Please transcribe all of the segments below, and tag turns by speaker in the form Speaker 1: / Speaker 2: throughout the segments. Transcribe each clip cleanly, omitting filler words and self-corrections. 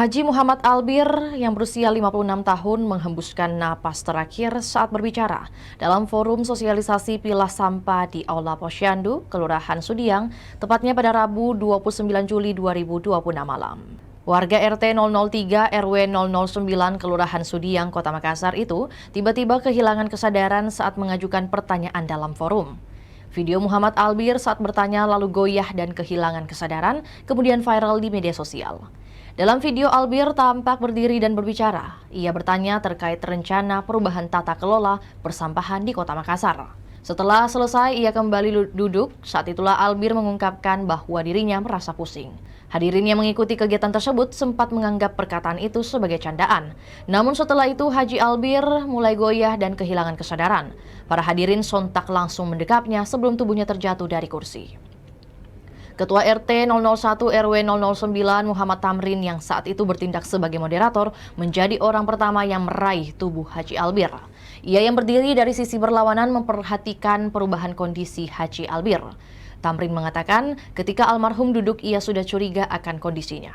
Speaker 1: Haji Muhammad Albir yang berusia 56 tahun menghembuskan napas terakhir saat berbicara dalam forum sosialisasi pilah sampah di Aula Posyandu, Kelurahan Sudiang, tepatnya pada Rabu 29 Juli 2026 malam. Warga RT 003 RW 009 Kelurahan Sudiang, Kota Makassar itu tiba-tiba kehilangan kesadaran saat mengajukan pertanyaan dalam forum. Video Muhammad Albir saat bertanya lalu goyah dan kehilangan kesadaran, kemudian viral di media sosial. Dalam video, Albir tampak berdiri dan berbicara. Ia bertanya terkait rencana perubahan tata kelola persampahan di Kota Makassar. Setelah selesai, ia kembali duduk. Saat itulah Albir mengungkapkan bahwa dirinya merasa pusing. Hadirin yang mengikuti kegiatan tersebut sempat menganggap perkataan itu sebagai candaan. Namun setelah itu, Haji Albir mulai goyah dan kehilangan kesadaran. Para hadirin sontak langsung mendekapnya sebelum tubuhnya terjatuh dari kursi. Ketua RT 001 RW 009 Muhammad Tamrin yang saat itu bertindak sebagai moderator menjadi orang pertama yang meraih tubuh Haji Albir. Ia yang berdiri dari sisi berlawanan memperhatikan perubahan kondisi Haji Albir. Tamrin mengatakan ketika almarhum duduk ia sudah curiga akan kondisinya.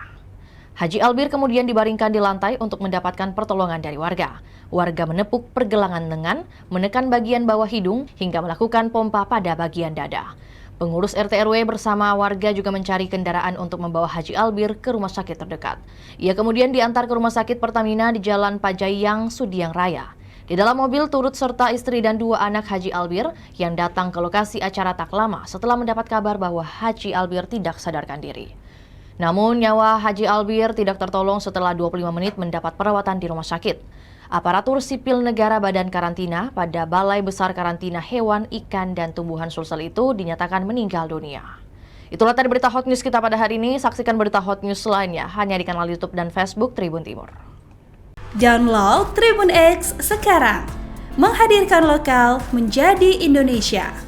Speaker 1: Haji Albir kemudian dibaringkan di lantai untuk mendapatkan pertolongan dari warga. Warga menepuk pergelangan lengan, menekan bagian bawah hidung hingga melakukan pompa pada bagian dada. Pengurus RT RW bersama warga juga mencari kendaraan untuk membawa Haji Albir ke rumah sakit terdekat. Ia kemudian diantar ke rumah sakit Pertamina di Jalan Pajayang, Sudiang Raya. Di dalam mobil turut serta istri dan dua anak Haji Albir yang datang ke lokasi acara tak lama setelah mendapat kabar bahwa Haji Albir tidak sadarkan diri. Namun nyawa Haji Albir tidak tertolong setelah 25 menit mendapat perawatan di rumah sakit. Aparatur sipil negara Badan Karantina pada Balai Besar Karantina Hewan, Ikan, dan Tumbuhan Sulsel itu dinyatakan meninggal dunia. Itulah tadi berita hot news kita pada hari ini. Saksikan berita hot news lainnya hanya di kanal YouTube dan Facebook Tribun Timur.
Speaker 2: Download Tribun X sekarang, menghadirkan lokal menjadi Indonesia.